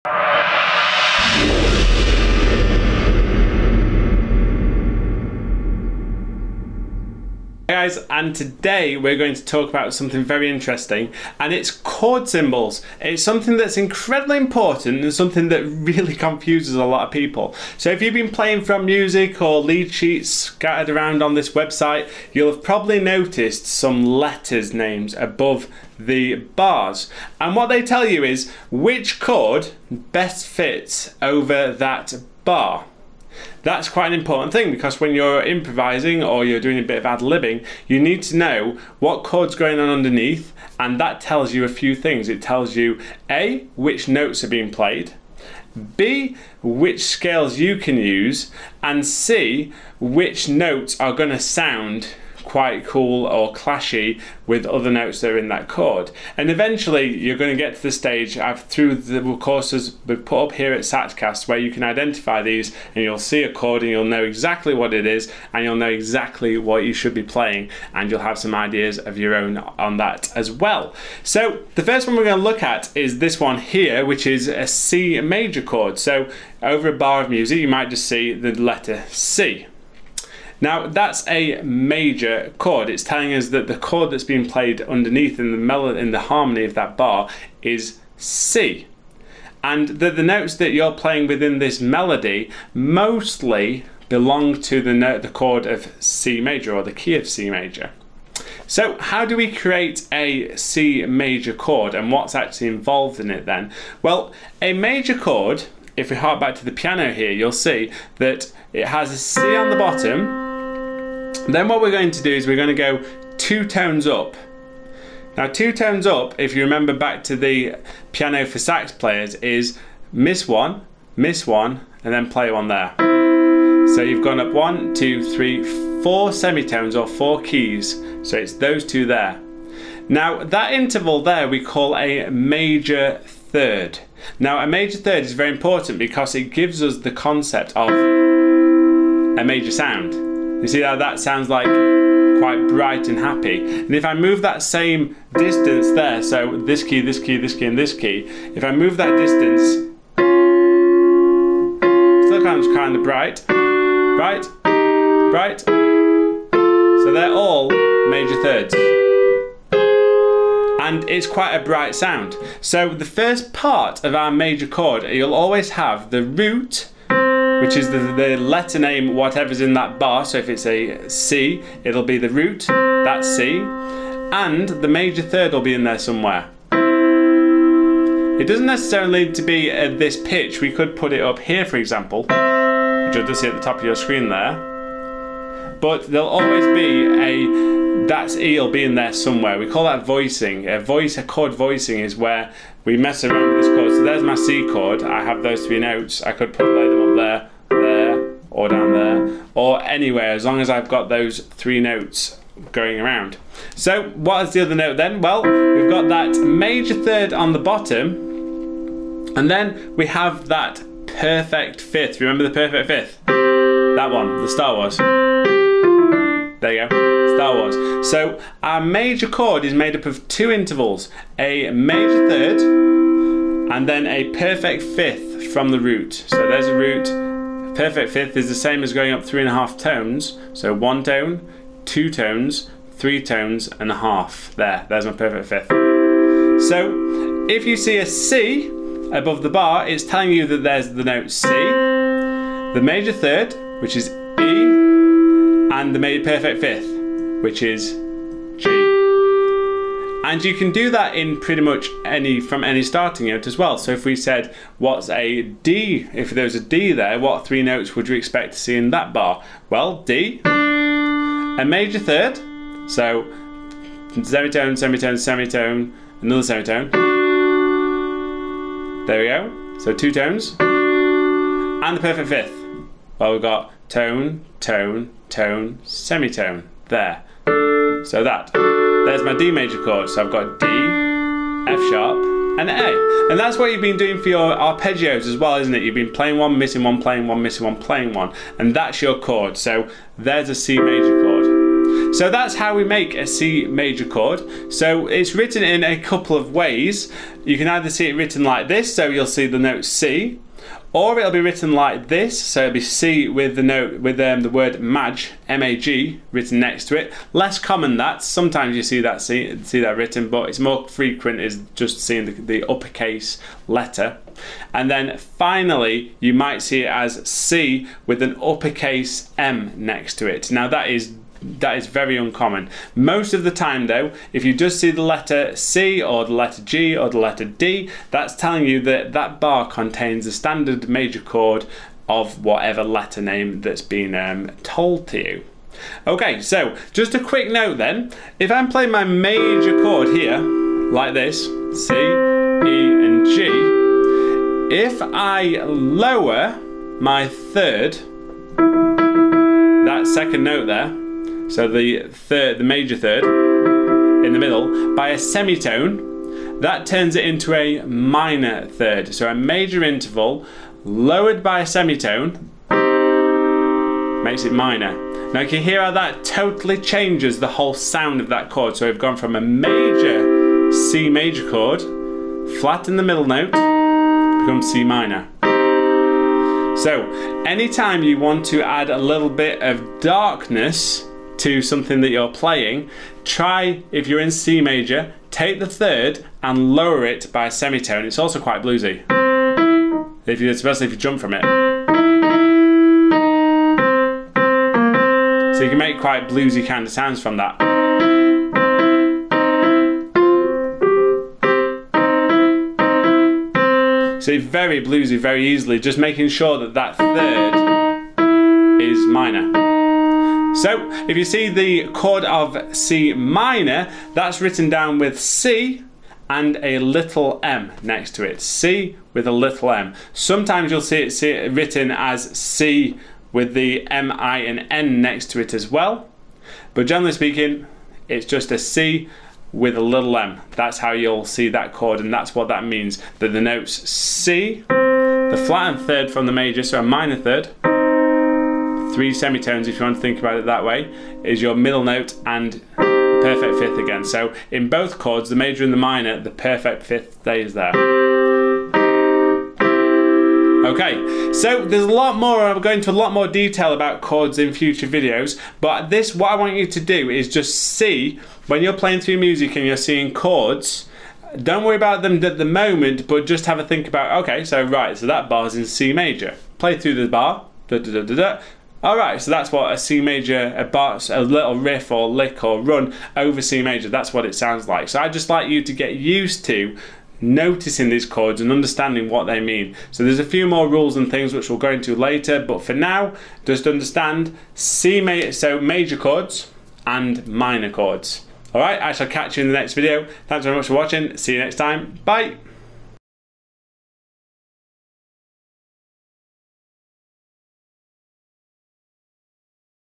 Hey guys, and today we're going to talk about something very interesting, and it's chord symbols. It's something that's incredibly important and something that really confuses a lot of people. So if you've been playing from music or lead sheets scattered around on this website, you'll have probably noticed some letters names above the bars, and what they tell you is which chord best fits over that bar. That's quite an important thing, because when you're improvising or you're doing a bit of ad-libbing, you need to know what chord's going on underneath, and that tells you a few things. It tells you A, which notes are being played, B, which scales you can use, and C, which notes are going to sound quite cool or clashy with other notes that are in that chord. And eventually you're going to get to the stage through the courses we've put up here at Saxcast where you can identify these, and you'll see a chord and you'll know exactly what it is, and you'll know exactly what you should be playing, and you'll have some ideas of your own on that as well. So the first one we're going to look at is this one here, which is a C major chord. So over a bar of music you might just see the letter C. Now that's a major chord. It's telling us that the chord that's being played underneath in the harmony of that bar is C, and that the notes that you're playing within this melody mostly belong to the chord of C major, or the key of C major. So how do we create a C major chord, and what's actually involved in it then? Well, a major chord, if we hark back to the piano here, you'll see that it has a C on the bottom. Then what we're going to do is we're going to go 2 tones up. Now 2 tones up, if you remember back to the piano for sax players, is miss one, and then play one there. So you've gone up 1, 2, 3, 4 semitones, or 4 keys. So it's those 2 there. Now that interval there we call a major third. Now a major third is very important because it gives us the concept of a major sound. You see how that sounds like quite bright and happy. And if I move that same distance there, so this key, this key, this key, and this key, if I move that distance, still kind of bright, bright, bright. So they're all major thirds. And it's quite a bright sound. So the first part of our major chord, you'll always have the root, which is the letter name, whatever's in that bar. So if it's a C, it'll be the root, that's C, and the major third will be in there somewhere. It doesn't necessarily need to be at this pitch. We could put it up here, for example, which you'll just see at the top of your screen there. But there'll always be that's E will be in there somewhere. We call that voicing. A chord voicing is where we mess around with this chord. So there's my C chord. I have those 3 notes. I could lay them up there, or down there, or anywhere, as long as I've got those 3 notes going around. So what is the other note then? Well, we've got that major third on the bottom, and then we have that perfect fifth. Remember the perfect fifth? That one, the Star Wars. There you go, Star Wars. So our major chord is made up of 2 intervals, a major third and then a perfect fifth from the root. So there's a root. Perfect fifth is the same as going up 3.5 tones. So 1 tone, 2 tones, 3 tones and a half. There's my perfect fifth. So if you see a C above the bar, it's telling you that there's the note C, the major third, which is E, and the perfect fifth, which is G. And you can do that in pretty much from any starting note as well. So if we said, what's a D? If there was a D there, what 3 notes would you expect to see in that bar? Well, D, a major third, so semitone, semitone, semitone, another semitone. There we go. So 2 tones. And the perfect fifth. Well, we've got tone, tone, tone, semitone. There. So there's my D major chord. So I've got D, F sharp, and A. And that's what you've been doing for your arpeggios as well, isn't it? You've been playing one, missing one, playing one, missing one, playing one. And that's your chord. So there's a C major chord. So that's how we make a C major chord. So it's written in a couple of ways. You can either see it written like this, so you'll see the note C, or it'll be written like this, so it'll be C with the note with the word mag, M-A-G, written next to it. Less common that. Sometimes you see that written, but it's more frequent is just seeing the uppercase letter. And then finally, you might see it as C with an uppercase M next to it. Now that is very uncommon. Most of the time though, if you just see the letter C or the letter G or the letter D, that's telling you that that bar contains a standard major chord of whatever letter name that's been told to you. Okay, so just a quick note then. If I'm playing my major chord here, like this, C, E and G, if I lower my third, that second note there, so the major third in the middle, by a semitone, that turns it into a minor third. So a major interval lowered by a semitone makes it minor. Now you can hear how that totally changes the whole sound of that chord. So we've gone from a major C major chord, flat in the middle note, becomes C minor. So anytime you want to add a little bit of darkness to something that you're playing, try, if you're in C major, take the third and lower it by a semitone. It's also quite bluesy, especially if you jump from it. So you can make quite bluesy kind of sounds from that. So it's very bluesy, very easily, just making sure that that third is minor. So if you see the chord of C minor, that's written down with C and a little m next to it. C with a little m. Sometimes you'll see it written as C with the M, I and N next to it as well. But generally speaking, it's just a C with a little m. That's how you'll see that chord, and that's what that means. That the notes C, the flattened third from the major, so a minor third, 3 semitones if you want to think about it that way, is your middle note and the perfect fifth again. So in both chords, the major and the minor, the perfect fifth stays there. Okay, so there's a lot more. I'm going into a lot more detail about chords in future videos, but what I want you to do is just see, when you're playing through music and you're seeing chords, don't worry about them at the moment, but just have a think about, okay, so that bar's in C major. Play through the bar, da da da da da. Alright, so that's what a C major, a little riff or lick or run over C major, that's what it sounds like. So I'd just like you to get used to noticing these chords and understanding what they mean. So there's a few more rules and things which we'll go into later, but for now, just understand so major chords and minor chords. Alright, I shall catch you in the next video. Thanks very much for watching. See you next time. Bye!